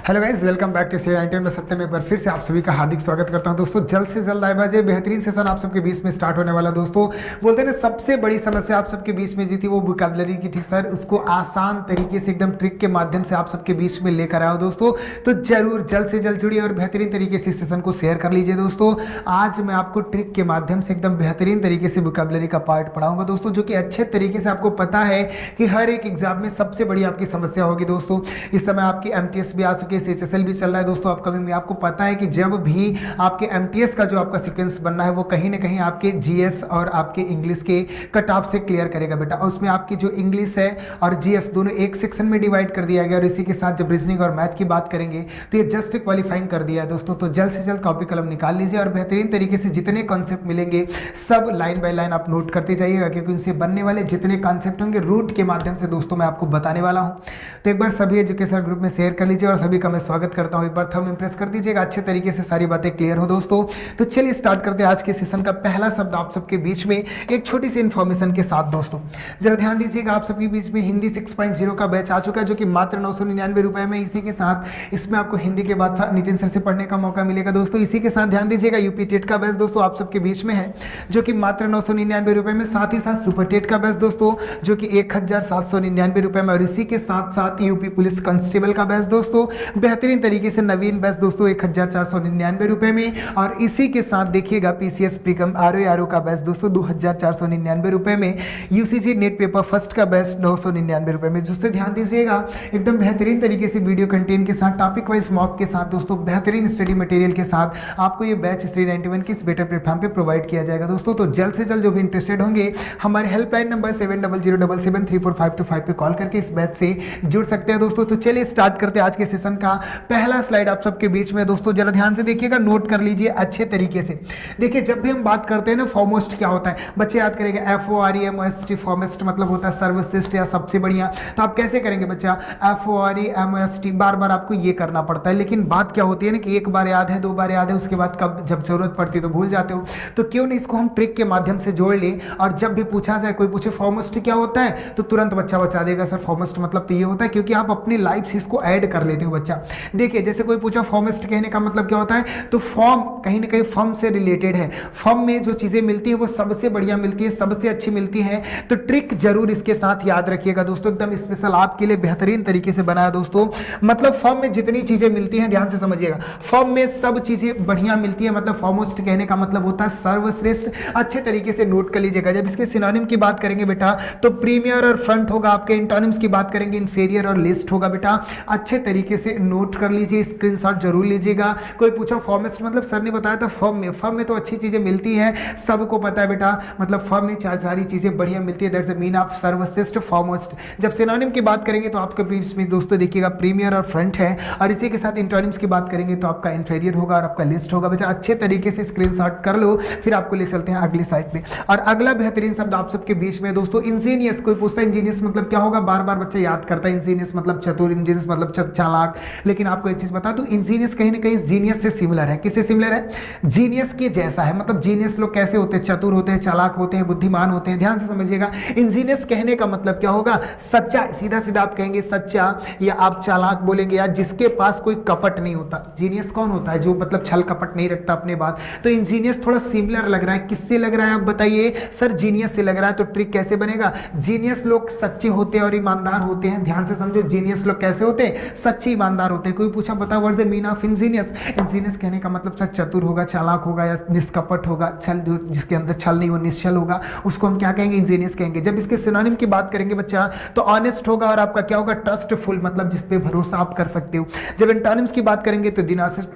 Hello guys, welcome back to study 19 में सत्य में एक बार फिर से आप सभी का हार्दिक स्वागत करता हूं दोस्तों। जल्द से जल्द आए बाजे बेहतरीन सेशन आप सबके बीच में स्टार्ट होने वाला। दोस्तों बोलते हैं ना, सबसे बड़ी समस्या आप सबके बीच में जी थी वो वोकैबुलरी की थी सर। उसको आसान तरीके से एकदम ट्रिक के माध्यम से आप सबके बीच में लेकर आया दोस्तों। तो जरूर जल्द से जल्द जुड़िए और बेहतरीन तरीके से सेशन को शेयर कर लीजिए दोस्तों। आज मैं आपको ट्रिक के माध्यम से एकदम बेहतरीन तरीके से वोकैबुलरी का पार्ट पढ़ाऊंगा दोस्तों, जो कि अच्छे तरीके से आपको पता है कि हर एक एग्जाम में सबसे बड़ी आपकी समस्या होगी दोस्तों। इस समय आपकी एमटीएस भी आ चुकी है, सीएचएसएल भी चल रहा है दोस्तों अपकमिंग में। आपको पता है कि जब भी आपके एमटीएस का जो आपका सीक्वेंस बनना है वो कहीं ना कहीं आपके जीएस और आपके इंग्लिश के कट ऑफ से क्लियर करेगा बेटा। और उसमें आपकी जो इंग्लिश है और जीएस दोनों एक सेक्शन में डिवाइड कर दिया गया, और इसी के साथ जब रीजनिंग और मैथ की बात करेंगे तो ये जस्ट क्वालिफाइंग कर दिया है दोस्तों। तो जल्द से जल्द कॉपी कलम निकाल लीजिए और बेहतरीन तरीके से जितने कॉन्सेप्ट मिलेंगे सब लाइन बाय लाइन आप नोट करते जाइएगा, क्योंकि उनसे बनने वाले जितने कॉन्सेप्ट होंगे रूट के माध्यम से दोस्तों मैं आपको बताने वाला हूं। तो एक बार सभी एजुकेशन ग्रुप में शेयर कर लीजिए और सभी का मैं स्वागत करता हूं। एक बार थंब इंप्रेस कर दीजिएगा, अच्छे तरीके से सारी बातें क्लियर हो दोस्तों। तो चलिए स्टार्ट करते हैं आज के सेशन का पहला शब्द आप सबके बीच में एक छोटी सी इंफॉर्मेशन के साथ दोस्तों। जरा ध्यान दीजिएगा, आप सबके बीच में हिंदी 6.0 का बैच आ चुका है, जो कि मात्र 999 रुपए में। इसी के साथ इसमें आपको हिंदी के बाद नितिन सर से पढ़ने का मौका मिलेगा दोस्तों। इसी के साथ ध्यान दीजिएगा यूपी टेट का बैच दोस्तों आप सबके बीच में है, जो कि मात्र 999 रुपए में। साथ ही साथ सुपर टेट का बैच दोस्तों, जो कि 1799 रुपए में। और इसी के साथ साथ यूपी पुलिस कांस्टेबल का बैच दोस्तों बेहतरीन तरीके से नवीन बैच दोस्तों 1499 रुपए में। और इसी के साथ देखिएगा पीसीएस प्रीकम आरओ का बैच दोस्तों 2499 रुपए में। यूसीसी नेट पेपर फर्स्ट का बैच 999 रुपए में। दोस्तों ध्यान दीजिएगा, एकदम बेहतरीन तरीके से वीडियो कंटेंट के साथ, टॉपिक वाइज मॉक के साथ दोस्तों, बेहतरीन स्टडी मटेरियल के साथ आपको ये बैच स्टडी 91 के इस बेटर प्लेटफॉर्म पे प्रोवाइड किया जाएगा दोस्तों। तो जल्द से जल्द जो भी इंटरेस्टेड होंगे हमारे हेल्पलाइन नंबर 7007734525 पे कॉल करके इस बैच से जुड़ सकते हैं दोस्तों। तो चलिए स्टार्ट करते हैं आज के सेशन का पहला स्लाइड आप सबके बीच में दोस्तों। जरा ध्यान से देखिएगा, नोट कर लीजिए अच्छे तरीके से। देखिए, जब भी हम बात करते हैं ना फॉरमोस्ट क्या होता है, बच्चे याद करेंगे FOREMOST। फॉरमोस्ट मतलब होता है सर्वश्रेष्ठ या सबसे बढ़िया। तो आप कैसे करेंगे बच्चा, FOREMOST बार बार आपको ये करना पड़ता है। लेकिन बात क्या होती है ना कि एक बार याद है, दो बार याद है, उसके बाद कब जब जरूरत पड़ती है तो भूल जाते हो। तो क्यों नहीं इसको हम ट्रिक के माध्यम से जोड़ ले, और जब भी पूछा जाए, कोई पूछे फॉरमोस्ट क्या होता है, तो तुरंत बच्चा बता देगा सर फॉरमोस्ट मतलब तो ये होता है, क्योंकि आप अपनी लाइफ से इसको ऐड कर लेते हो बच्चा। देखिए, जैसे कोई पूछा फॉरमोस्ट कहने का मतलब क्या होता है, तो फॉर्म कहीं ना कहीं फर्म से रिलेटेड है। फर्म में जो चीजें मिलती है वो सबसे बढ़िया मिलती है, सबसे अच्छी मिलती है। तो ट्रिक जरूर इसके साथ याद रखिएगा दोस्तों, एकदम स्पेशल आपके लिए बेहतरीन तरीके से बनाया दोस्तों। मतलब फर्म में जितनी चीजें मिलती हैं, ध्यान से समझिएगा, फर्म में सब चीजें बढ़िया मिलती है। मतलब फॉरमोस्ट कहने का मतलब होता है सर्वश्रेष्ठ। अच्छे तरीके से नोट कर लीजिएगा। जब इसके सिनोनिम की बात करेंगे बेटा तो प्रीमियर और फ्रंट होगा। आपके इंटोनिम्स की बात करेंगे इंफीरियर और लिस्ट होगा बेटा। अच्छे तरीके से नोट कर लीजिए, स्क्रीनशॉट जरूर लीजिएगा। कोई पूछा फॉरमोस्ट मतलब सर ने बताया था फर्म में तो अच्छी चीजें मिलती हैं, सबको पता है बेटा। मतलब फर्म में सारी चीजें बढ़िया मिलती है, दैट्स द मीन ऑफ सर्वश्रेष्ठ फॉरमोस्ट। जब सिनोनिम की बात करेंगे तो आपके बीच में दोस्तों देखिएगा प्रीमियर और फ्रंट है, और इसी के साथ इंटोनिम्स की बात करेंगे तो आपका इंफीरियर होगा और आपका लिस्ट होगा बेटा। अच्छे तरीके से स्क्रीनशॉट कर लो, फिर आपको ले चलते हैं अगली साइड पे। और अगला बेहतरीन शब्द आप सबके बीच में दोस्तों इंजीनियस। कोई पूछता है इंजीनियस मतलब क्या होगा, बार बार बच्चा याद करता है इंजीनियस मतलब चतुर, इंजीनियस मतलब चालाक। लेकिन आपको एक चीज बता दूं, इंजीनियस कहीं ना कहीं जीनियस से सिमिलर है। किससे सिमिलर है, जीनियस के जैसा है। मतलब जीनियस लोग कैसे होते हैं, चतुर होते हैं, चालाक होते हैं, बुद्धिमान होते हैं। ध्यान से समझिएगा, इंजीनियस कहने का मतलब क्या होगा, सच्चा। सीधा सीधा आप कहेंगे सच्चा, या आप चालाक बोलेंगे, या जिसके पास कोई कपट नहीं होता। जीनियस कौन होता है, जो मतलब छल कपट नहीं रखता अपने बात। तो इंजीनियस थोड़ा सिमिलर लग रहा है, किससे लग रहा है आप बताइए, सर जीनियस से लग रहा है। तो ट्रिक कैसे बनेगा, जीनियस लोग सच्चे होते हैं और ईमानदार होते हैं। ध्यान से समझो, जीनियस लोग कैसे होते हैं, सच्चे ईमानदार होते हैं। कोई पूछा बता what the mean of Angénieux. Angénieux कहने का मतलब सच चतुर होगा, चालाक होगा, या निष्कपट होगा, छल जिसके अंदर छल नहीं हो, निश्चल होगा, उसको हम क्या कहेंगे, इंजीनियस कहेंगे। जब इसके सिनोनिम की बात करेंगे बच्चा तो ऑनेस्ट होगा, और आपका क्या होगा, ट्रस्टफुल, मतलब जिस पे भरोसा आप कर सकते हो। जब एंटोनिम्स की बात करेंगे तो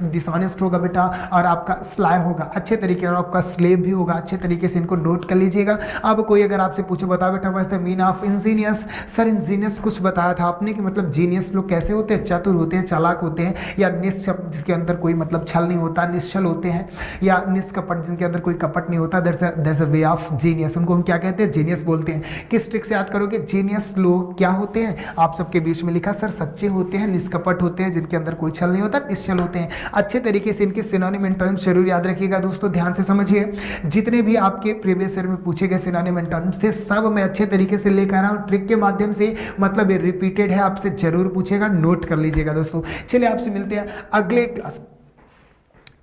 डिसऑनेस्ट होगा बेटा, और आपका स्लाई होगा अच्छे तरीके, और आपका स्लेव भी होगा। अच्छे तरीके से इनको नोट कर लीजिएगा। अब कोई अगर आपसे पूछे बता बेटा what is the mean of Angénieux, sir Angénieux कुछ बताया था आपने कि मतलब जीनियस लोग कैसे होते हैं, चतुर होते हैं, चालाक होते हैं, या निश्चल जिसके अंदर कोई मतलब छल नहीं होता, निश्चल होते हैं, या निष्कपट जिनके अंदर कोई कपट नहीं होता। That's a way of genius. उनको हम क्या कहते हैं, जीनियस बोलते हैं। किस ट्रिक से याद करोगे, जीनियस लोग क्या होते हैं, आप सबके बीच में लिखा सर सच्चे होते हैं, निष्कपट होते हैं, जिनके अंदर कोई छल नहीं होता, निश्चल होते हैं। अच्छे तरीके से इनके सिनोनिम एंटोनिम्स जरूर याद रखिएगा दोस्तों। ध्यान से समझिए, जितने भी आपके प्रीवियस ईयर में पूछे गए सिनोनिम एंटोनिम्स थे सब मैं अच्छे तरीके से लेकर आया हूं ट्रिक के माध्यम से। मतलब ये रिपीटेड है, आपसे जरूर पूछेगा, नोट कर लीजिएगा दोस्तों। चलिए आपसे मिलते हैं अगले क्लास।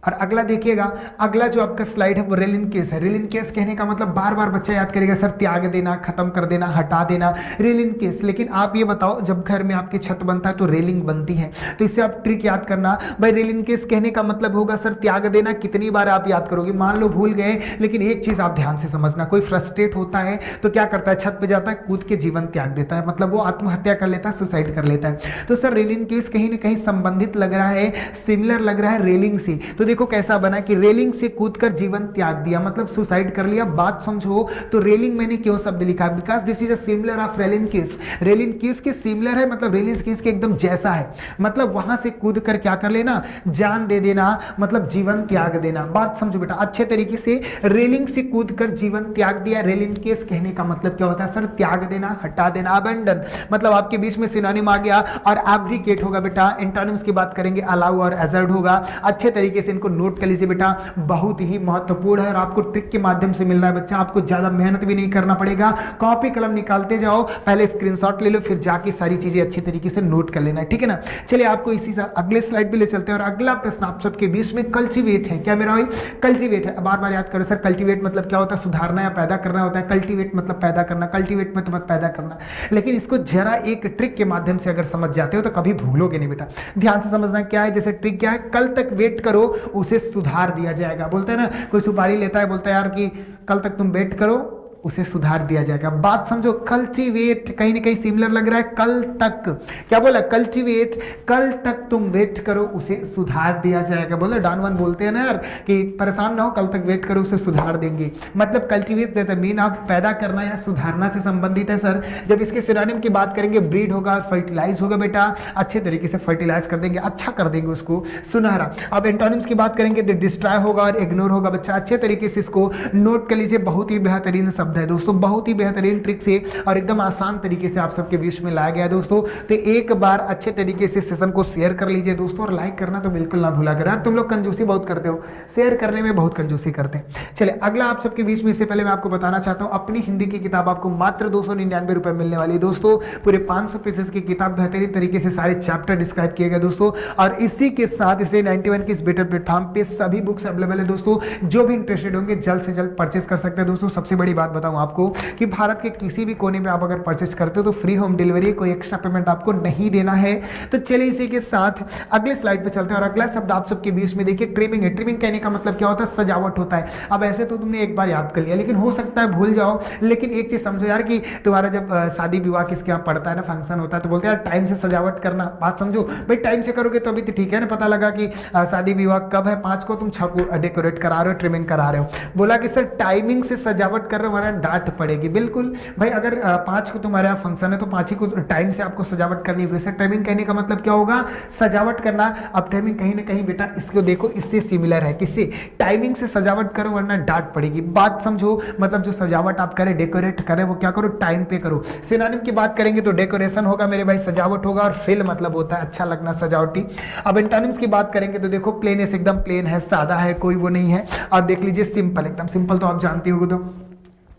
और अगला देखिएगा, अगला जो आपका स्लाइड है वो रेलिन केस है। रेलिन केस कहने का मतलब बार बार बच्चा याद करेगा सर त्याग देना, खत्म कर देना, हटा देना, रेलिन केस। लेकिन आप ये बताओ जब घर में आपकी छत बनता है तो रेलिंग बनती है, तो इससे आप ट्रिक याद करना भाई रेलिन केस कहने का मतलब होगा सर त्याग देना। कितनी बार आप याद करोगे, मान लो भूल गए, लेकिन एक चीज आप ध्यान से समझना, कोई फ्रस्ट्रेट होता है तो क्या करता है, छत पे जाता है, कूद के जीवन त्याग देता है, मतलब वो आत्महत्या कर लेता है, सुसाइड कर लेता है। तो सर रेलिन केस कहीं ना कहीं संबंधित लग रहा है, सिमिलर लग रहा है रेलिंग से। तो देखो कैसा बना कि रेलिंग से कूदकर जीवन त्याग दिया, मतलब सुसाइड कर लिया। बात समझो, तो रेलिंग मैंने क्यों शब्द लिखा, because this is a similar of रेलिन केस। रेलिन केस के सिमिलर है, मतलब रेलिन केस के एकदम जैसा है, मतलब वहां से कूद कर क्या कर लेना, जान दे देना, मतलब जीवन त्याग देना। बात समझो बेटा अच्छे तरीके से, रेलिंग से कूद कर जीवन त्याग दिया। रेलिन केस कहने का मतलब क्या होता है सर, त्याग देना, हटा देना, अबेंडन। मतलब आपके बीच में सिनोनिम आ गया और एब्डिकेट होगा बेटा। एंटोनिम्स की बात करेंगे, अलाउ और एजर्ट होगा। अच्छे तरीके से इनको नोट कर लीजिए बेटा, बहुत ही महत्वपूर्ण है और आपको ट्रिक के माध्यम से मिल रहा है बच्चा, आपको ज्यादा मेहनत भी नहीं करना पड़ेगा। कॉपी कलम निकालते जाओ, पहले स्क्रीनशॉट ले लो, फिर जाके सारी चीजें अच्छी तरीके से नोट कर लेना है, ठीक है ना। चलिए आपको इसी अगले स्लाइड पे ले चलते हैं और अगला प्रश्न आप सबके बीच में कल्टीवेट है। क्या मेरा भाई, कल्टीवेट है। बार बार याद करो सर, कल्टीवेट मतलब क्या होता है, सुधारना या पैदा करना होता है। कल्टीवेट मतलब पैदा करना, कल्टीवेट मतलब पैदा करना। लेकिन इसको जरा एक ट्रिक के माध्यम से अगर समझ जाते हो तो कभी भूलोगे नहीं बेटा। ध्यान से समझना क्या है, जैसे ट्रिक क्या है, कल तक वेट करो उसे सुधार दिया जाएगा। बोलते हैं ना, कोई सुपारी लेता है, बोलता है यार कि कल तक तुम वेट करो उसे सुधार दिया जाएगा। बात समझो, कल्टीवेट कहीं ना कहीं सिमिलर लग रहा है, कल तक। क्या बोला, कल्टीवेट, कल तक तुम वेट करो उसे सुधार दिया जाएगा। बोला डानवन बोलते हैं ना यार कि परेशान ना हो, कल तक वेट करो उसे सुधार देंगे। मतलब कल्टीवेट देता मीन आप पैदा करना या सुधारना से संबंधित है सर। जब इसके सिनोनिम की बात करेंगे, ब्रीड होगा, फर्टिलाइज होगा बेटा, अच्छे तरीके से फर्टिलाइज कर देंगे, अच्छा कर देंगे उसको, सुनहरा। अब एंटोनिम्स की बात करेंगे तो डिस्ट्रॉय होगा और इग्नोर होगा बच्चा। अच्छे तरीके से इसको नोट कर लीजिए, बहुत ही बेहतरीन शब्द है दोस्तों, बहुत ही बेहतरीन ट्रिक से और एकदम आसान तरीके से आप सबके बीच में लाया गया है दोस्तों। तो एक बार अच्छे तरीके से सेशन को शेयर कर लीजिए दोस्तों, और लाइक करना तो बिल्कुल ना भूला करें। तुम लोग कंजूसी बहुत करते हो, शेयर करने में बहुत कंजूसी करते हैं। चलिए अगला आप सबके बीच में, इससे पहले मैं आपको बताना चाहता हूं, अपनी हिंदी की किताब आपको मात्र 299 रुपए मिलने वाली है दोस्तों। पूरे 500 पेजेस की किताब, बेहतरीन तरीके से सारे चैप्टर डिस्क्राइब किए गए दोस्तों। और इसी के साथ इसलिए 91 की इस बेटर प्लेटफॉर्म पे सभी बुक्स अवेलेबल है दोस्तों। जो भी इंटरेस्टेड होंगे जल्द से जल्द परचेस कर सकते हैं दोस्तों। सबसे बड़ी बात बताऊं आपको कि भारत के किसी भी कोने में आप अगर परचेस करते हो तो फ्री होम डिलीवरी, कोई एक्स्ट्रा पेमेंट आपको नहीं देना है। तो चलिए इसी के साथ अगले स्लाइड पे चलते हैं। और अगला शब्द आप सबके बीच में देखिए, ट्रिमिंग है। ट्रिमिंग कहने का मतलब क्या होता है, सजावट होता है। अब ऐसे तो तुमने एक बार याद कर लिया, लेकिन हो सकता है भूल जाओ। लेकिन एक चीज समझो यार कि तुम्हारा जब शादी विवाह किसके यहाँ पड़ता है ना, फंक्शन होता है, तो बोलते हैं यार टाइम से सजावट करना। बात समझो भाई, टाइम से करोगे तो अभी तो ठीक है ना, पता लगा कि शादी विवाह कब है, 5 को, तुम 6 को डेकोरेट करा रहे हो, ट्रिमिंग करा रहे हो। बोला कि सर टाइमिंग से सजावट कर रहे हो, हमारा डांट पड़ेगी। बिल्कुल भाई, अगर 5 को तुम्हारे यहाँ फंक्शन है तो 5 ही को टाइम से आपको सजावट करनी है। वैसे टाइमिंग कहने का मतलब क्या होगा, सजावट करना। अब टाइमिंग कहीं ना कहीं बेटा इसको देखो, इससे सिमिलर है। किससे, टाइमिंग से सजावट करो वरना डांट पड़ेगी। बात समझो, मतलब जो सजावट आप करें, डेकोरेट करें, वो क्या करो, टाइम पे करो। सिनोनिम की बात करेंगे तो डेकोरेशन होगा मेरे भाई, सजावट होगा, और फिल मतलब होता है अच्छा लगना, सजावटी। अब एंटोनिम्स की बात करेंगे तो देखो, प्लेनेस एकदम प्लेन है, सादा है, कोई वो नहीं है। और देख लीजिए सिंपल, एकदम सिंपल तो आप जानते हो।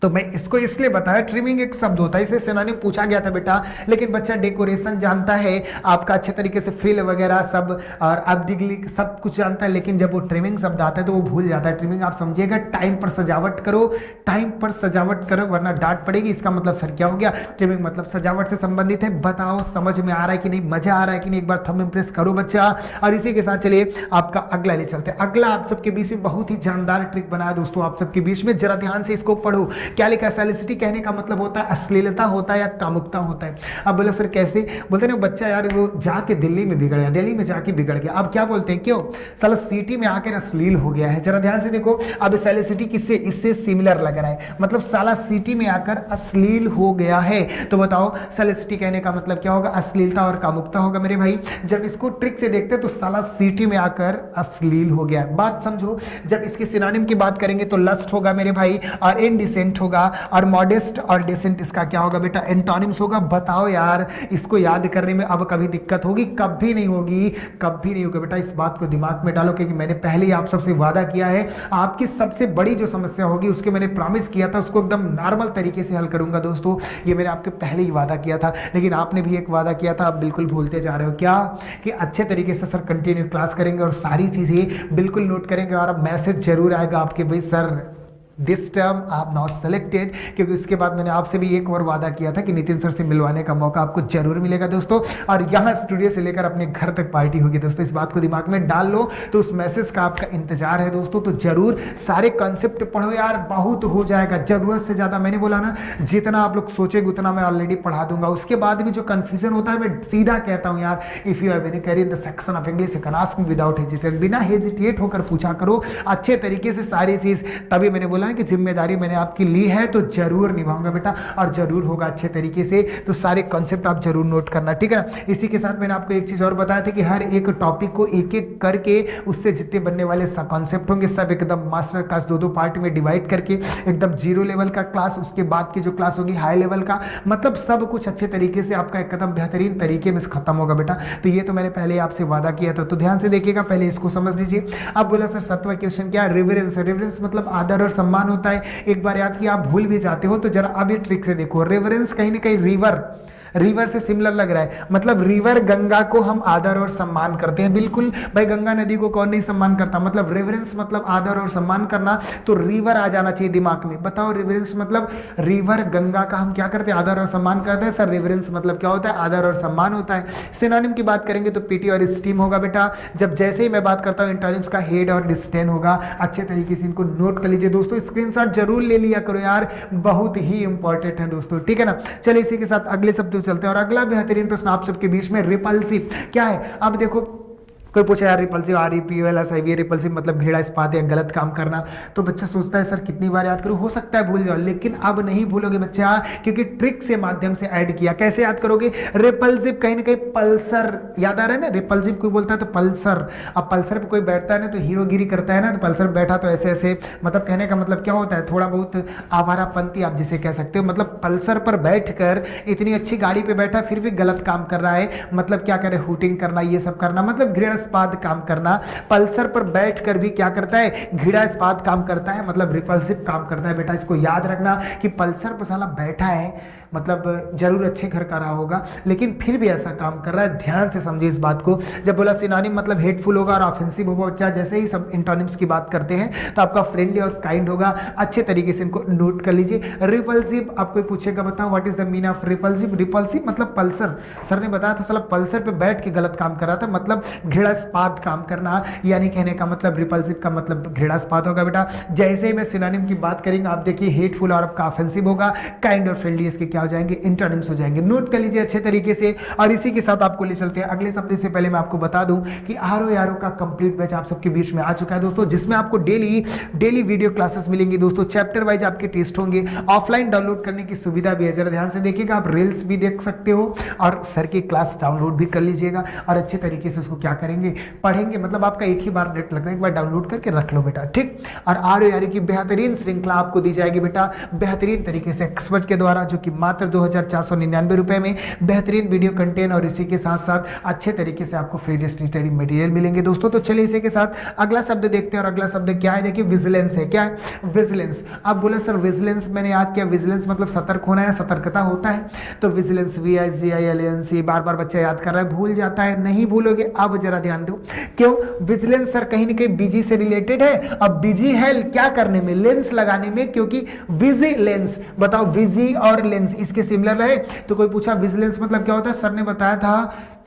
तो मैं इसको इसलिए बताया, ट्रिमिंग एक शब्द होता है, इसे सिनोनिम पूछा गया था बेटा, लेकिन बच्चा डेकोरेशन जानता है आपका अच्छे तरीके से, फ्रिल वगैरह सब, और आप डिग्ली सब कुछ जानता है, लेकिन जब वो ट्रिमिंग शब्द आता है तो वो भूल जाता है। ट्रिमिंग आप समझिएगा, टाइम पर सजावट करो, टाइम पर सजावट करो वरना डांट पड़ेगी। इसका मतलब सर क्या हो गया, ट्रिमिंग मतलब सजावट से संबंधित है। बताओ समझ में आ रहा है कि नहीं, मजा आ रहा है कि नहीं, एक बार थंब इम्प्रेस करो बच्चा। और इसी के साथ चलिए आपका अगला ले चलते हैं। अगला आप सबके बीच में बहुत ही जानदार ट्रिक बनाया दोस्तों आप सबके बीच में, जरा ध्यान से इसको पढ़ो। क्या लिखा, सैलिसिटी कहने का मतलब होता है अश्लीलता होता है या कामुकता होता है। अब बोले सर कैसे, बोलते हैं बच्चा यार वो जाके दिल्ली में बिगड़ गया, दिल्ली में जाके बिगड़ गया। अब क्या बोलते हैं, क्यों, साला सिटी में आकर अश्लील हो गया है। जरा ध्यान से देखो, अब सैलिसिटी किससे, इससे सिमिलर लग रहा है, मतलब साला सिटी में आकर अश्लील हो गया है। तो बताओ सैलिसिटी कहने का मतलब क्या होगा, अश्लीलता और कामुकता होगा मेरे भाई। जब इसको ट्रिक से देखते तो साला सिटी में आकर अश्लील हो गया। बात समझो, जब इसके सिनोनिम की बात करेंगे तो लस्ट होगा मेरे भाई, और इनडिसेंट मॉडेस्ट होगा, और मॉडेस्ट और डेसेंट इसका क्या होगा बेटा, एंटोनिम्स होगा। बताओ यार, इसको याद करने में अब कभी दिक्कत होगी? कभी नहीं होगी, कभी नहीं होगी बेटा। इस बात को दिमाग में डालो, क्योंकि मैंने पहले ही आप सबसे वादा किया है, आपकी सबसे बड़ी जो समस्या होगी उसके मैंने प्रॉमिस किया था, उसको एकदम नॉर्मल तरीके से हल करूंगा दोस्तों। ये मैंने आपके पहले ही वादा किया था, लेकिन आपने भी एक वादा किया था, आप बिल्कुल भूलते जा रहे हो। क्या? कि अच्छे तरीके से सर कंटिन्यू क्लास करेंगे और सारी चीजें बिल्कुल नोट करेंगे, और अब मैसेज जरूर आएगा आपके, भाई सर दिस टर्म आप नॉट सेलेक्टेड। क्योंकि उसके बाद मैंने आपसे भी एक और वादा किया था कि नितिन सर से मिलवाने का मौका आपको जरूर मिलेगा दोस्तों, और यहाँ स्टूडियो से लेकर अपने घर तक पार्टी होगी दोस्तों। इस बात को दिमाग में डाल लो। तो उस मैसेज का आपका इंतजार है दोस्तों, तो जरूर सारे कॉन्सेप्ट पढ़ो यार, बहुत हो जाएगा, जरूरत से ज्यादा। मैंने बोला ना, जितना आप लोग सोचेंगे उतना मैं ऑलरेडी पढ़ा दूंगा। उसके बाद भी जो कंफ्यूजन होता है, मैं सीधा कहता हूं यार, if you have any query in the section of English you can ask me without hesitate. बिना हेजिटेट होकर पूछा करो अच्छे तरीके से सारी चीज। तभी मैंने बोला ना कि जिम्मेदारी मैंने आपकी ली है तो जरूर निभाऊंगा बेटा, और जरूर होगा अच्छे तरीके से। तो सारे कॉन्सेप्ट आप जरूर नोट करना, ठीक है। इसी के साथ मैंने आपको एक चीज और बताया था कि हर एक टॉपिक को एक एक करके, उससे जितने बनने वाले कॉन्सेप्ट होंगे सब एकदम मास्टर क्लास 2-2 पार्ट में डिवाइड करके, एकदम 0 लेवल का क्लास, उसके बाद की जो क्लास होगी हाई लेवल का, मतलब सब कुछ अच्छे तरीके से आपका एकदम बेहतरीन तरीके में खत्म होगा बेटा। तो ये तो मैंने पहले आपसे वादा किया था, तो ध्यान से देखिएगा, पहले इसको समझ लीजिए। अब बोला सर 7वां क्वेश्चन क्या है, रिवरेंस। रिवरेंस मतलब आदर और सम्मान होता है। एक बार याद किया, आप भूल भी जाते हो तो जरा अब ये ट्रिक से देखो। रेवरेंस कहीं ना कहीं रिवर से सिमिलर लग रहा है, मतलब रिवर गंगा को हम आदर और सम्मान करते हैं। बिल्कुल भाई, गंगा नदी को कौन नहीं सम्मान करता, मतलब रेवरेंस मतलब आदर और सम्मान करना, तो रिवर आ जाना चाहिए दिमाग में। बताओ, रेवरेंस मतलब रिवर गंगा का हम क्या करते हैं, आदर और सम्मान करते हैं। सर रेवरेंस मतलब क्या होता है, आदर और सम्मान होता है। सिनोनिम की बात करेंगे तो पीटी और स्टीम होगा बेटा। जब जैसे ही मैं बात करता हूं एंटोनिम्स का हेड और डिस्टेन होगा। अच्छे तरीके से इनको नोट कर लीजिए दोस्तों, स्क्रीनशॉट जरूर ले लिया करो यार, बहुत ही इंपॉर्टेंट है दोस्तों, ठीक है ना। चलिए इसी के साथ अगले शब्द चलते हैं, और अगला बेहतरीन प्रश्न आप सबके बीच में, रिपल्सिव क्या है। अब देखो, कोई पूछे यार रिपल्सिव, REPULSIV, रिपल्सिव मतलब घृणा, इस्पात या गलत काम करना। तो बच्चा सोचता है सर कितनी बार याद करूं, हो सकता है भूल जाओ, लेकिन अब नहीं भूलोगे बच्चा, क्योंकि ट्रिक से माध्यम से ऐड किया। कैसे याद करोगे, रिपल्सिव कहीं ना कहीं पल्सर याद आ रहा है ना, रिपल्सिव कोई बोलता है तो पल्सर। अब पल्सर पे कोई बैठता है ना तो हीरोगिरी करता है ना, तो पल्सर बैठा तो ऐसे ऐसे, मतलब कहने का मतलब क्या होता है, थोड़ा बहुत आवारापंती आप जिसे कह सकते हो। मतलब पल्सर पर बैठकर इतनी अच्छी गाड़ी पे बैठा फिर भी गलत काम कर रहा है, मतलब क्या करे, हूटिंग करना, ये सब करना, मतलब घृणास्पद काम करना। पल्सर पर बैठकर भी क्या करता है, घृणास्पद काम करता है, मतलब रिपल्सिव काम करता है बेटा। इसको याद रखना कि पल्सर पर साला बैठा है, मतलब जरूर अच्छे घर का रहा होगा, लेकिन फिर भी ऐसा काम कर रहा है। ध्यान से समझिए इस बात को। जब बोला सिनोनिम मतलब हेटफुल होगा और ऑफेंसिव होगा बच्चा, जैसे ही सब इंटोनिम्स की बात करते हैं तो आपका फ्रेंडली और काइंड होगा। अच्छे तरीके से इनको नोट कर लीजिए। रिपल्सिव, आप कोई पूछेगा बताओ what is the meaning of repulsive. Repulsive मतलब पल्सर, सर ने बताया था साला पल्सर पे बैठ के गलत काम कर रहा था, मतलब घृणास्पद काम करना, यानी कहने का मतलब रिपल्सिव का मतलब घृणास्पद होगा बेटा। जैसे ही मैं सिनोनिम की बात करेंगे आप देखिए, हेटफुल और आपका ऑफेंसिव होगा, काइंड और फ्रेंडली इसके क्या हो जाएंगे, इंटोनिम्स हो जाएंगे। नोट कर लीजिए अच्छे तरीके से। और इसी के साथ आपको ले चलते हैं अगले शब्द से पहले मैं आपको बता दूं कि ROARO का कंप्लीट बैच आप सबके बीच में आ चुका है दोस्तों, जिसमें आपको डेली वीडियो क्लासेस मिलेंगी दोस्तों। चैप्टर वाइज आपके टेस्ट होंगे, ऑफलाइन डाउनलोड करने की सुविधा भी है। जरा ध्यान से देखिएगा, आप रील्स भी देख सकते हो और सर की क्लास डाउनलोड भी कर लीजिएगा, और अच्छे तरीके से उसको क्या करेंगे, पढ़ेंगे। मतलब आपका एक ही बार नेट लगना, एक बार डाउनलोड करके रख लो बेटा, ठीक। और ROARO की बेहतरीन श्रृंखला आपको दी जाएगी बेटा, बेहतरीन तरीके से एक्सपर्ट के द्वारा, जो कि मात्र 2499 रुपए में बेहतरीन वीडियो कंटेंट, और इसी के साथ साथ अच्छे तरीके से आपको फ्री स्टडी मटेरियल मिलेंगे दोस्तों। तो चलिए इसी के साथ अगला शब्द देखते हैं, और अगला शब्द क्या है, देखिए विजिलेंस है। क्या है, विजिलेंस। अब बोले सर विजिलेंस, मैंने याद किया विजिलेंस मतलब सतर्क होना है, सतर्कता होता है। तो विजिलेंस VIGILENC, बार बार बच्चा याद कर रहा है, भूल जाता है, नहीं भूलोगे। अब जरा ध्यान दो, क्यों विजिलेंस सर कहीं ना कहीं बिजी से रिलेटेड है। अब बिजी है क्या करने में, लेंस लगाने में, क्योंकि विजिलेंस, बताओ विजी और लेंस इसके सिमिलर है। तो कोई पूछा विजिलेंस मतलब क्या होता है, सर ने बताया था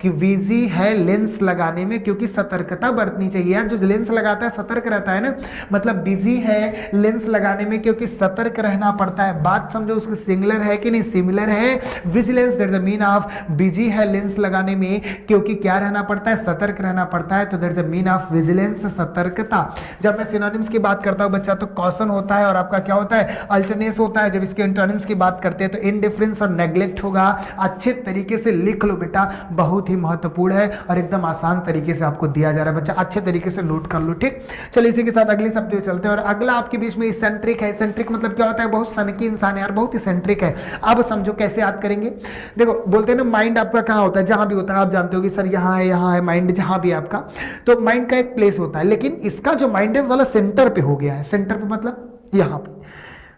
कि बिजी है लेंस लगाने में, क्योंकि सतर्कता बरतनी चाहिए यार। जो लेंस लगाता है सतर्क रहता है ना, मतलब बिजी है लेंस लगाने में क्योंकि सतर्क रहना पड़ता है। बात समझो, उसको सिंगुलर है कि नहीं, सिमिलर है। Vigilance that the mean of busy है लेंस लगाने में क्योंकि क्या रहना पड़ता है, सतर्क रहना पड़ता है। तो that the mean of vigilance, सतर्कता। जब मैं सिनोनिम्स की बात करता हूं बच्चा, तो कॉशन होता है और आपका क्या होता है, अल्टरनेस होता है। जब इसके एंटोनिम्स की बात करते हैं तो इनडिफरेंस और नेग्लेक्ट होगा। अच्छे तरीके से लिख लो बेटा, बहुत ही महत्वपूर्ण है और एकदम आसान तरीके से आपको दिया जा रहा है बच्चा, अच्छे तरीके से नोट कर लो। ठीक, चलिए इसी के साथ अगले शब्द पे चलते हैं। और अगला आपके बीच में इसेंट्रिक है। इसेंट्रिक मतलब क्या होता है? बहुत सनकी इंसान है यार, बहुत इसेंट्रिक है। अब समझो कैसे याद करेंगे। देखो बोलते हैं ना माइंड आपका कहाँ होता है? जहां भी होता है। आप जानते हो कि सर यहाँ है माइंड, जहां भी है आपका, तो माइंड का एक प्लेस होता है। लेकिन इसका जो माइंड है वो साला सेंटर पे हो गया है। सेंटर पे मतलब यहाँ पे।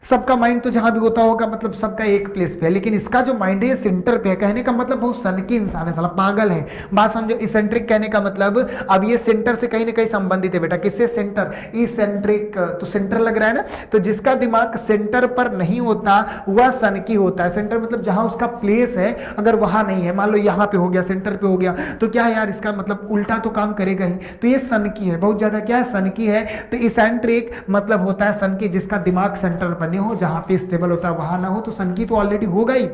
सबका माइंड तो जहां भी होता होगा मतलब सबका एक प्लेस पे है, लेकिन इसका जो माइंड है सेंटर पे है। कहने का मतलब बहुत सनकी इंसान है, साला पागल है। बात समझो। इसेंट्रिक कहने का मतलब अब ये सेंटर से कहीं ना कहीं संबंधित है बेटा। किससे? सेंटर। इसेंट्रिक तो सेंटर लग रहा है ना, तो जिसका दिमाग सेंटर पर नहीं होता वह सनकी होता है। सेंटर मतलब जहां उसका प्लेस है, अगर वहां नहीं है, मान लो यहाँ पे हो गया, सेंटर पे हो गया, तो क्या है यार, इसका मतलब उल्टा तो काम करेगा ही। तो ये सनकी है, बहुत ज्यादा क्या है? सनकी है। तो इसेंट्रिक मतलब होता है सनकी, जिसका दिमाग सेंटर पर हो, जहां पे स्टेबल होता है वहां ना हो, तो सनकी तो ऑलरेडी होगा ही।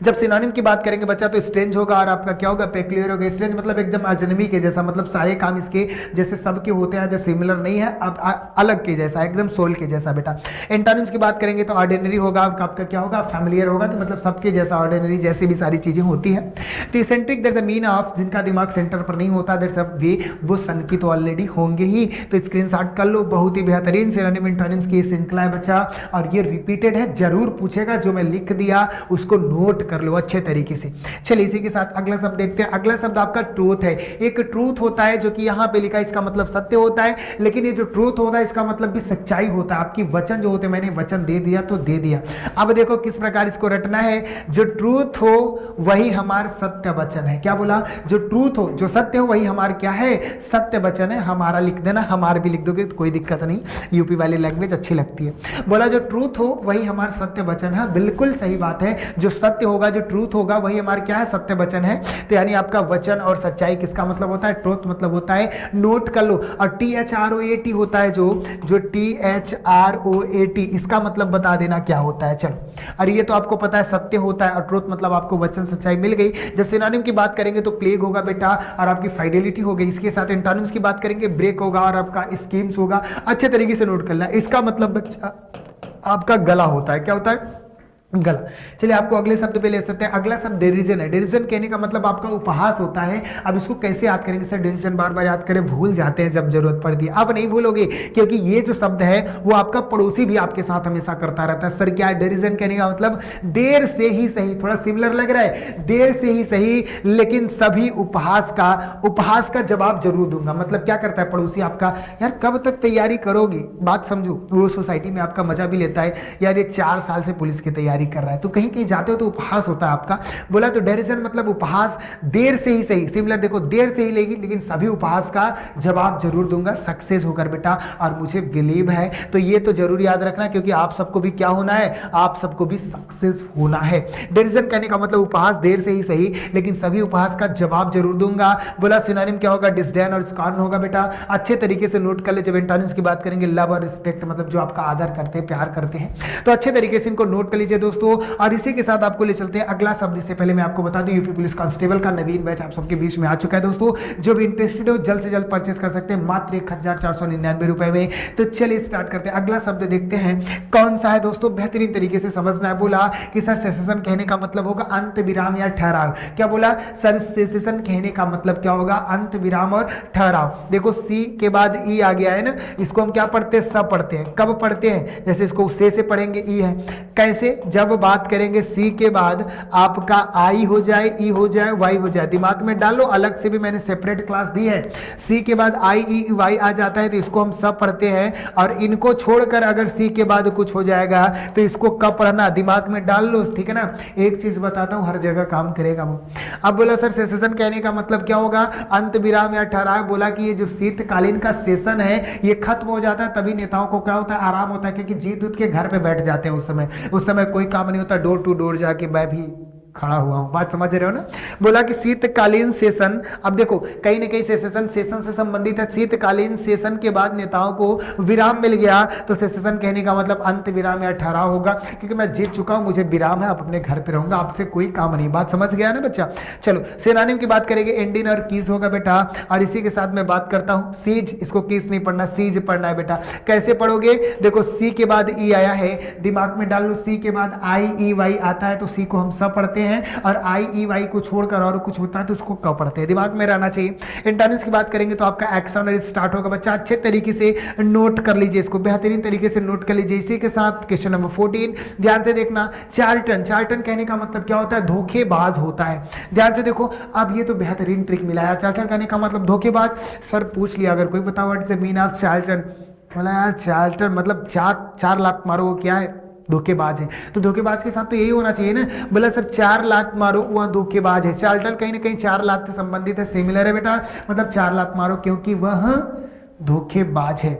जब सिनोनिम की बात करेंगे बच्चा तो स्ट्रेंज होगा और आपका क्या होगा? पेक्यूलियर होगा। स्ट्रेंज मतलब एकदम अजनबी के जैसा, मतलब सारे काम इसके जैसे सबके होते हैं, जो सिमिलर नहीं है, अब अलग के जैसा, एकदम सोल के जैसा बेटा। एंटोनिम्स की बात करेंगे तो ऑर्डिनरी होगा, आपका क्या होगा? फैमिलियर होगा, कि मतलब सबके जैसा, ऑर्डिनरी जैसे भी सारी चीजें होती है। तो eccentric that's a mean of, जिनका दिमाग सेंटर पर नहीं होता, दैट्स अ वे, वो सनकी तो ऑलरेडी होंगे ही। तो स्क्रीनशॉट कर लो। बहुत ही बेहतरीन सिनोनिम एंटोनिम्स की श्रृंखला है बच्चा, और ये रिपीटेड है, जरूर पूछेगा। जो मैं लिख दिया उसको नोट कर लो अच्छे तरीके से। चलिए इसी के साथ अगला शब्द देखते हैं। अगला शब्द आपका ट्रूथ है। एक ट्रूथ होता है जो कि यहां पे लिखा है, इसका मतलब सत्य होता है, लेकिन ये जो ट्रूथ होता है इसका मतलब भी सच्चाई होता है। आपकी वचन जो होते हैं, मैंने वचन दे दिया तो दे दिया। अब देखो किस प्रकार इसको रटना है। जो ट्रूथ हो वही हमारा सत्य वचन है। क्या बोला? जो ट्रूथ हो, जो सत्य हो, वही हमारा क्या है? सत्य वचन है। हमारा लिख देना, हमारा भी लिख दोगे तो कोई दिक्कत नहीं, यूपी वाली लैंग्वेज अच्छी लगती है। बोला जो ट्रूथ हो वही हमारा सत्य वचन है। बिल्कुल सही बात है। जो सत्य होगा, जो ट्रूथ होगा, वही हमारा क्या है? सत्य वचन है। तो यानी आपका वचन और सच्चाई किसका मतलब होता है? ट्रूथ मतलब होता है। नोट कर लो। और THROAT होता है जो THROAT, इसका मतलब बता देना क्या होता है। चलो, अरे ये तो आपको पता है, सत्य होता है, और ट्रूथ मतलब आपको वचन सच्चाई मिल गई। जब सिनोनिम की बात करेंगे तो प्लेग होगा बेटा, और आपकी फाइडेलिटी हो गई। इसके साथ एंटोनिम्स की बात करेंगे, ब्रेक होगा और आपका स्कीम्स होगा। अच्छे तरीके से नोट करना। इसका मतलब बच्चा आपका गला होता है। क्या होता है? गला। चलिए आपको अगले शब्द पे ले सकते हैं। अगला शब्द डेरिजन है। डेरिजन कहने का मतलब आपका उपहास होता है। अब इसको कैसे याद करेंगे? सर डेरिजन बार बार याद करें, भूल जाते हैं जब जरूरत पड़ती है। अब नहीं भूलोगे, क्योंकि ये जो शब्द है वो आपका पड़ोसी भी आपके साथ हमेशा करता रहता है। सर क्या है डेरिजन कहने का मतलब? देर से ही सही, थोड़ा सिमिलर लग रहा है, देर से ही सही, लेकिन सभी उपहास का जवाब जरूर दूंगा। मतलब क्या करता है पड़ोसी आपका? यार कब तक तैयारी करोगी? बात समझो। वो सोसाइटी में आपका मजा भी लेता है, यार ये 4 साल से पुलिस की तैयारी कर रहा है, तो कहीं कहीं जाते हो तो उपहास होता है आपका। बोला तो डेरिजन मतलब उपहास, देर से ही सही, सिमिलर देखो, देर से ही लेगी, लेकिन सभी उपहास का जवाब जरूर दूंगा सक्सेस होकर बेटा, और मुझे बिलीव है। तो ये तो जरूर याद रखना, क्योंकि आप सबको भी क्या होना है? आप सबको भी सक्सेस होना है। डेरिजन कहने का मतलब उपहास, देर से ही सही, लेकिन सभी उपहास का जवाब जरूर दूंगा। बोला सिनोनिम क्या होगा? डिसडेन और स्कॉर्न होगा बेटा। अच्छे तरीके से नोट कर ले। जब एंटोनिम्स की बात करेंगे, लव और रिस्पेक्ट मतलब जो आपका आदर करते हैं, प्यार करते हैं। तो अच्छे तरीके से इनको नोट कर लीजिए दोस्तों। और इसी के साथ आपको ले चलते हैं अगला शब्द। इससे पहले मैं आपको बता दूं, यूपी पुलिस कांस्टेबल का नवीन बैच आप सबके बीच में आ चुका है दोस्तों। जो भी इंटरेस्टेड हो जल्द से जल्द परचेस कर सकते हैं, मात्र 1499 रुपए में। तो चलिए स्टार्ट करते हैं। अगला शब्द देखते हैं कौन सा है दोस्तों, बेहतरीन तरीके से समझना है। बोला कि सर सेसेशन कहने का मतलब होगा अंत विराम या ठहराव। क्या बोला? सर सेसेशन कहने का मतलब क्या होगा? अंत विराम और ठहराव। देखो सी के बाद ई आ गया है ना, इसको हम क्या पढ़ते हैं? सब पढ़ते हैं। कब पढ़ते हैं? जैसे इसको से पढ़ेंगे, ई है। कैसे? जब बात करेंगे सी के बाद आपका आई हो जाए, ई हो जाए, वाई हो जाए। दिमाग में डालो, अलग से भी मैंने सेपरेट क्लास दी है। सी के बाद आई, ई, वाई आ जाता है तो इसको हम सब पढ़ते हैं, और इनको छोड़कर अगर सी के बाद कुछ हो जाएगा तो इसको कब पढ़ना, दिमाग में डाल लो, ठीक है ना। एक चीज बताता हूं, हर जगह काम करेगा वो। अब बोला सर सेशन कहने का मतलब क्या होगा? अंत विराम या ठहराव। बोला कि ये जो शीतकालीन का सेशन है ये खत्म हो जाता है, तभी नेताओं को क्या होता है? आराम होता है, क्योंकि जीत उत के घर पे बैठ जाते हैं। उस समय कोई काम नहीं होता, डोर टू डोर जाके मैं भी खड़ा हुआ हूं। बात समझ रहे हो ना। बोला कि शीतकालीन सेशन, अब देखो कहीं ना कहीं सेशन से संबंधित है। शीतकालीन सेशन के बाद नेताओं को विराम मिल गया, तो सेशन कहने का मतलब अंत विराम या ठहराव होगा, क्योंकि मैं जीत चुका हूं, मुझे विराम है, अब अपने घर पे रहूंगा, आपसे कोई काम नहीं। बात समझ गया ना बच्चा। चलो सिनोनिम की बात करेंगे, एंडिन और कीज होगा बेटा। और इसी के साथ मैं बात करता हूं सीज, इसको कीज नहीं पढ़ना, सीज पढ़ना है बेटा। कैसे पढ़ोगे? देखो सी के बाद ई आया है, दिमाग में डाल लो, सी के बाद आई, ई, वाई आता है, तो सी को हम सब पढ़ते हैं। हैं और आई ई वाई को छोड़कर और कुछ होता है तो उसको क पढ़ते हैं, दिमाग में रहना चाहिए। एंटोनिम्स की बात करेंगे तो आपका एक्शन और स्टार्ट होगा बच्चा, अच्छे तरीके से नोट कर लीजिए, इसको बेहतरीन तरीके से नोट कर लीजिए। इसी के साथ क्वेश्चन नंबर 14 ध्यान से देखना, चार्टन, चार्टन कहने का मतलब क्या होता है, धोखेबाज होता है। ध्यान से देखो, अब ये तो बेहतरीन ट्रिक मिला यार, चार्टन कहने का मतलब धोखेबाज। सर पूछ लिया अगर कोई बताओ what is the mean of चार्टन, बोला यार चार्टन मतलब चार लात मारो वो क्या है, धोखेबाज है। तो धोखेबाज के साथ तो यही होना चाहिए ना, बोला सर 4 लात मारो वह धोखेबाज है। चार्टन कहीं ना कहीं 4 लात से संबंधित है, सिमिलर है बेटा, मतलब 4 लात मारो क्योंकि वह धोखेबाज है।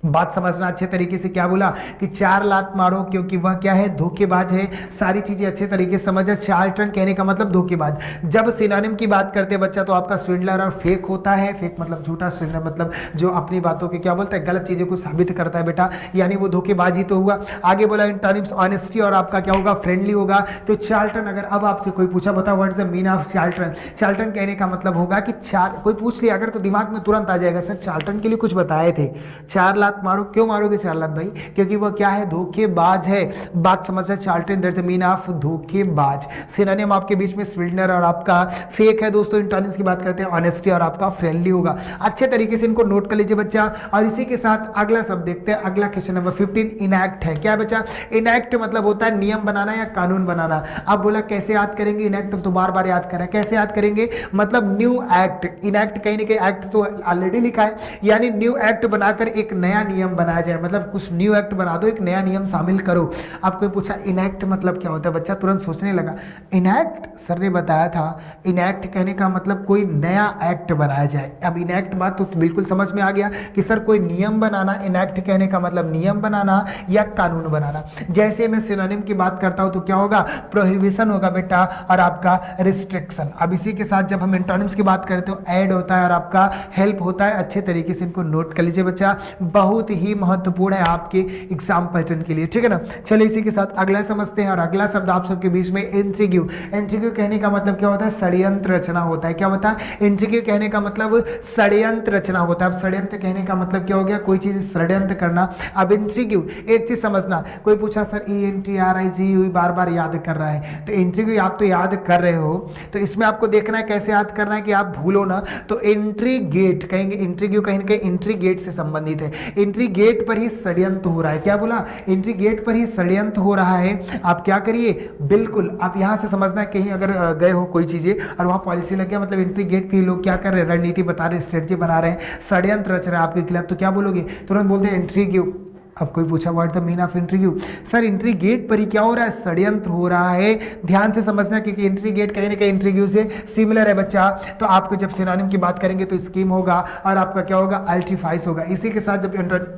बात समझना अच्छे तरीके से, क्या बोला कि 4 लात मारो क्योंकि वह क्या है, धोखेबाज है। सारी चीजें अच्छे तरीके से समझ। चार्टन कहने का मतलब धोखेबाज। जब सिनोनिम की बात करते हैं बच्चा तो आपका स्विंडलर और फेक होता है। फेक मतलब झूठा, स्विंडलर मतलब जो अपनी बातों के क्या बोलता है, गलत चीजों को साबित करता है बेटा, यानी वो धोखेबाज ही तो हुआ। आगे बोला एंटोनिम्स ऑनेस्टी और आपका क्या होगा, फ्रेंडली होगा। तो चार्टन, अगर अब आपसे कोई पूछा बताओ what is the mean of चार्टन, चार्टन कहने का मतलब होगा कि कोई पूछ लिया अगर तो दिमाग में तुरंत आ जाएगा सर चार्टन के लिए कुछ बताए थे, 4 लात मारो, क्यों मारोगे 4 लात भाई, क्योंकि वो क्या है, धोखेबाज है। बात समझ है, चार्टन दैट्स द मीन ऑफ धोखेबाज। सिनोनिम आपके बीच में स्विंडलर और आपका फेक है दोस्तों। एंटोनिम्स की बात करते हैं ऑनेस्टी और आपका फ्रेंडली होगा। अच्छे तरीके से इनको नोट कर लीजिए बच्चा। और इसी के साथ अगला शब्द देखते हैं, अगला क्वेश्चन नंबर 15 इनएक्ट है। क्या बच्चा, इनएक्ट मतलब होता है नियम बनाना या कानून बनाना। अब बोला कैसे याद करेंगे इनएक्ट, तो बार बार याद करें कैसे याद करेंगे, मतलब न्यू एक्ट। इनएक्ट कहीं ना कहीं एक्ट तो ऑलरेडी लिखा है, यानी न्यू एक्ट बनाकर एक नया नियम बनाया जाए, मतलब कुछ न्यू एक्ट बना दो, एक नया नियम शामिल करो। आपको पूछा इनएक्ट मतलब क्या होता है, बच्चा तुरंत सोचने लगा। इनएक्ट सर ने बताया था, इनएक्ट कहने का मतलब कोई नया एक्ट बनाया जाए। अब इनएक्ट बात तो बिल्कुल समझ में आ गया कि सर कोई नियम बनाना, इनएक्ट कहने का मतलब नियम बनाना या कानून बनाना। जैसे मैं सिनोनिम की बात करता हूं तो क्या होगा, प्रोहिबिशन होगा बेटा और आपका रिस्ट्रिक्शन। अब इसी के साथ जब हम एंटोनिम्स की बात करते हो ऐड होता है और आपका हेल्प होता है। अच्छे तरीके से इनको नोट कर लीजिए बच्चा, बहुत ही महत्वपूर्ण है आपके एग्जाम पैटर्न के लिए, ठीक है ना। चलिए इसी के साथ अगला समझते हैं। और अगला शब्द आप सबके बीच में इंट्रिग्यू। इंट्रिग्यू कहने का मतलब क्या होता है, षड्यंत्र रचना होता है। क्या होता है, इंट्रिग्यू कहने का मतलब षड्यंत्र रचना होता है। अब षड्यंत्र कहने का मतलब क्या हो गया, कोई चीज षड्यंत्र करना। अब इंट्रिग्यू एक चीज समझना, कोई पूछा सर ENTRIGU बार बार याद कर रहा है, तो इंट्रिग्यू आप तो याद कर रहे हो, तो इसमें आपको देखना है कैसे याद करना है कि आप भूलो ना। तो एंट्री गेट कहेंगे, इंट्रिग्यू कहीं ना कहीं एंट्री गेट से संबंधित है। एंट्री गेट पर ही षड्यंत्र हो रहा है। क्या बोला, एंट्री गेट पर ही षड्यंत्र हो रहा है। आप क्या करिए, बिल्कुल आप यहां से समझना, कहीं अगर गए हो कोई चीजें और वहां पॉलिसी लग गया, मतलब एंट्री गेट के लोग क्या कर रहे हैं, रणनीति बता रहे, स्ट्रेटजी बना रहे हैं, षड्यंत्र रच रहे हैं आपके खिलाफ, तो क्या बोलोगे, तुरंत बोलते हैं इंट्रिग्यू। अब कोई पूछा what the mean of intrigue, sir entry gate पर ही क्या हो रहा है, षड्यंत्र हो रहा है। ध्यान से समझना क्योंकि इंट्री गेट कहीं ना कहीं इंट्रीग्यू से सिमिलर है बच्चा। तो आपको जब सिनोनिम की बात करेंगे तो स्कीम होगा और आपका क्या होगा, अल्ट्रीफाइस होगा। इसी के साथ जब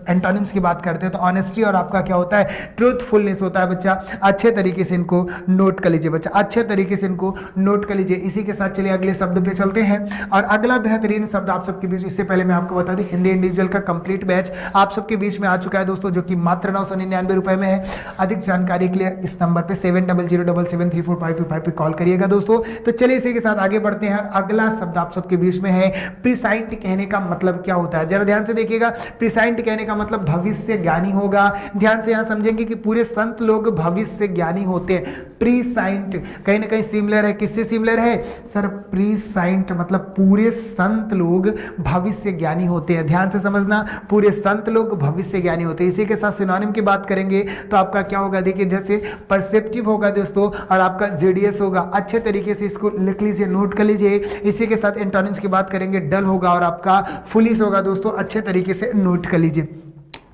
एंटोनिम्स की बात करते हैं तो ऑनेस्टी और आपका क्या होता है, ट्रूथफुलनेस होता है बच्चा। अच्छे तरीके से इनको नोट कर लीजिए बच्चा, अच्छे तरीके से इनको नोट कर लीजिए। इसी के साथ चलिए अगले शब्द पे चलते हैं। और अगला बेहतरीन शब्द आप सबके बीच, इससे पहले मैं आपको बता दूं हिंदी इंडिविजुअल का कंप्लीट बैच आप सबके बीच में आ चुका है दोस्तों, जो कि मात्र 999 रुपए में है। अधिक जानकारी के लिए इस नंबर पे 7007734525 पे कॉल करिएगा दोस्तों। तो चलिए इसी के साथ आगे बढ़ते हैं। अगला शब्द आप सबके बीच में है प्रिसाइंट। कहने का मतलब क्या होता है, जरा ध्यान से देखिएगा। प्रिसाइंट कहने का मतलब भविष्य ज्ञानी होगा। ध्यान से यहां समझेंगे कि पूरे संत लोग भविष्य ज्ञानी होते हैं। प्रीसाइंट कहीं ना कहीं सिमिलर है, किससे सिमिलर है सर, प्रीसाइंट मतलब पूरे संत लोग भविष्य ज्ञानी होते हैं। ध्यान से समझना, पूरे संत लोग भविष्य ज्ञानी होते हैं। इसी के साथ सिनोनिम की बात करेंगे तो आपका क्या होगा, देखिए जैसे परसेप्टिव होगा दोस्तों और आपका जेडीएस होगा। अच्छे तरीके से इसको लिख लीजिए, नोट कर लीजिए। इसी के साथ एंटोनिम्स की बात करेंगे, डल होगा और आपका फुलिश होगा दोस्तों। अच्छे तरीके से नोट कर लीजिए।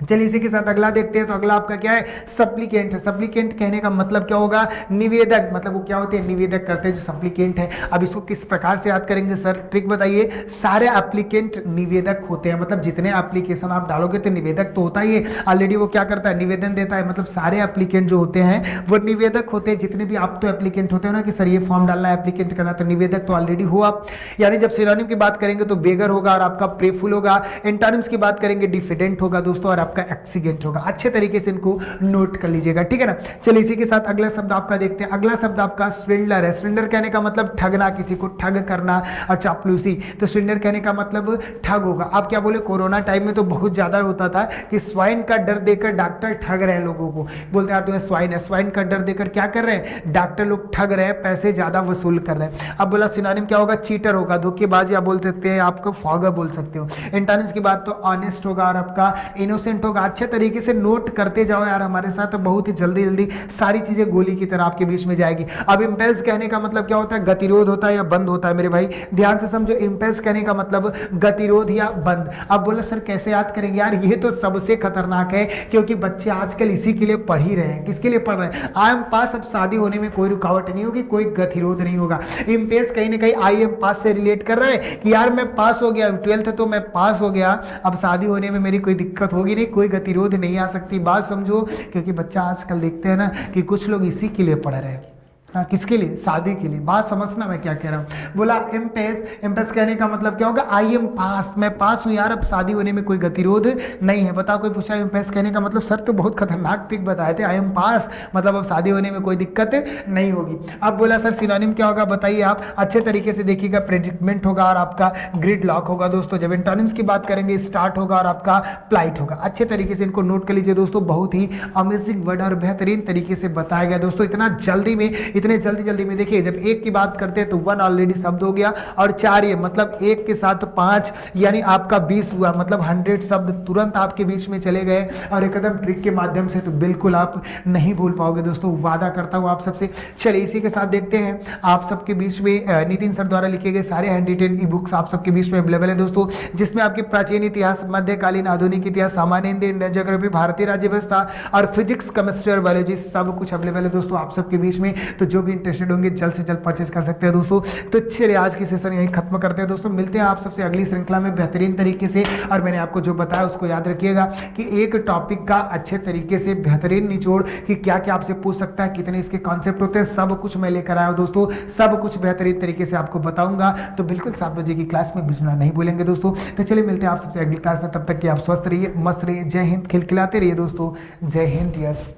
चलिए इसी के साथ अगला देखते हैं। तो अगला आपका क्या है, सप्लीकेंट। सप्लीकेंट कहने का मतलब क्या होगा, निवेदक। मतलब वो क्या होते हैं, निवेदक करते हैं जो सप्लीकेंट है। अब इसको किस प्रकार से याद करेंगे सर, ट्रिक बताइए। सारे एप्लीकेंट निवेदक होते हैं, मतलब जितने एप्लीकेशन आप डालोगे तो निवेदक तो होता ही है। ऑलरेडी वो क्या करता है, निवेदन देता है। मतलब सारे एप्लीकेंट जो होते हैं वो निवेदक होते हैं। जितने भी आप तो एप्लीकेंट होते हो ना कि सर ये फॉर्म डालना है, एप्लीकेंट करना, तो निवेदक तो ऑलरेडी हो आप। यानी जब सिनोनिम की बात करेंगे तो बेगर होगा और आपका प्रेफुल होगा। एंटोनिम्स की बात करेंगे डिफिडेंट होगा दोस्तों और आपका एक्सीडेंट होगा। अच्छे तरीके से इनको नोट कर लीजिएगा, ठीक है ना। चलिए इसी के साथ अगला शब्द आपका देखते हैं। अगला शब्द आपका स्विंडलर है। स्विंडलर कहने का मतलब ठगना, किसी को ठग करना और चापलूसी। तो स्विंडलर कहने का मतलब ठग होगा। आप क्या बोले, कोरोना टाइम में तो बहुत ज्यादा होता था कि स्वाइन का डर देकर डॉक्टर ठग रहे हैं लोगों को। बोलते हैं तुम्हें स्वाइन है, स्वाइन का डर देकर क्या कर रहे हैं, डॉक्टर लोग ठग रहे हैं, पैसे ज्यादा वसूल कर रहे हैं। अब बोला सिनोनिम क्या होगा, चीटर होगा, धोखेबाज, या बोल सकते हैं आपको फॉगर बोल सकते हो। एंटोनिम्स की बात तो ऑनेस्ट होगा और आपका इनोसेंट होगा। अच्छे तरीके से नोट करते जाओ यार हमारे साथ, तो बहुत ही जल्दी जल्दी सारी चीजें गोली की तरह आपके बीच में जाएगी। अब इम्पेल्स कहने का मतलब क्या होता है, गतिरोध होता है या बंद होता है। मेरे भाई ध्यान से समझो, इम्पेल्स कहने का मतलब गतिरोध या बंद। अब बोलो सर कैसे याद करेंगे, यार ये तो सबसे खतरनाक है, क्योंकि बच्चे आजकल इसी के लिए पढ़ ही रहे हैं। किसके लिए पढ़ रहे हैं, आई एम पास। अब शादी होने में कोई रुकावट नहीं होगी, कोई गतिरोध नहीं होगा। इम्पेल्स कहीं ना कहीं आई एम पास से रिलेट कर रहा है कि यार मैं पास हो गया, 12th तो मैं पास हो गया, अब शादी होने में मेरी कोई दिक्कत होगी नहीं, कोई गतिरोध नहीं आ सकती। बात समझो, क्योंकि बच्चा आजकल देखते हैं ना कि कुछ लोग इसी के लिए पढ़ रहे हैं। हाँ, किसके लिए, शादी के लिए। बात समझना मैं क्या कह रहा हूँ। बोला इम्पेस, इम्पेस कहने का मतलब क्या होगा, आई एम पास, मैं पास हूँ यार, अब शादी होने में कोई गतिरोध नहीं है। बताओ कोई पूछा इम्पेस कहने का मतलब, सर तो बहुत खतरनाक ट्रिक बताए थे, आई एम पास मतलब अब शादी होने में कोई दिक्कत नहीं होगी। अब बोला सर सिनोनिम क्या होगा, बताइए आप। अच्छे तरीके से देखिएगा, प्रेडिक्टमेंट होगा और आपका ग्रिड लॉक होगा दोस्तों। जब एंटोनिम्स की बात करेंगे, स्टार्ट होगा और आपका प्लाइट होगा। अच्छे तरीके से इनको नोट कर लीजिए दोस्तों, बहुत ही अमेजिंग वर्ड और बेहतरीन तरीके से बताया गया दोस्तों। इतना जल्दी में, इतने जल्दी में देखिए, जब एक की बात करते हैं तो 1 ऑलरेडी शब्द हो गया, और 4 ये मतलब एक के साथ 5 यानी आपका 20 हुआ, मतलब 100 शब्द तुरंत आपके बीच में चले गए, और एकदम ट्रिक के माध्यम से तो बिल्कुल आप नहीं भूल पाओगे दोस्तों, वादा करता हूं आप सबसे। चलिए इसी के साथ देखते हैं, आप सबके बीच में नितिन सर द्वारा लिखे गए सारे हैंड रिटेन ई बुक्स आप सबके बीच में अवेलेबल है दोस्तों, जिसमें आपके प्राचीन इतिहास, मध्यकालीन, आधुनिक इतिहास, सामान्य हिंदी, इंडियन ज्योग्राफी, भारतीय राज्य व्यवस्था और फिजिक्स, केमिस्ट्री और बायोलॉजी सब कुछ अवेलेबल है दोस्तों आप सबके बीच में। तो जो भी इंटरेस्टेड होंगे जल्द से जल्द परचेज कर सकते हैं दोस्तों। तो चलिए आज की सेशन यही खत्म करते हैं दोस्तों, मिलते हैं आप सबसे अगली श्रृंखला में बेहतरीन तरीके से। और मैंने आपको जो बताया उसको याद रखिएगा कि एक टॉपिक का अच्छे तरीके से बेहतरीन निचोड़ कि क्या क्या आपसे पूछ सकता है, कितने इसके कॉन्सेप्ट होते हैं, सब कुछ मैं लेकर आया हूं दोस्तों, सब कुछ बेहतरीन तरीके से आपको बताऊंगा। तो बिल्कुल 7 बजे की क्लास में जुड़ना नहीं भूलेंगे दोस्तों। तो चलिए मिलते हैं आप सबसे अगली क्लास में, तब तक कि आप स्वस्थ रहिए, मस्त रहिए। जय हिंद, खिलखिलाते रहिए दोस्तों। जय हिंद। यस।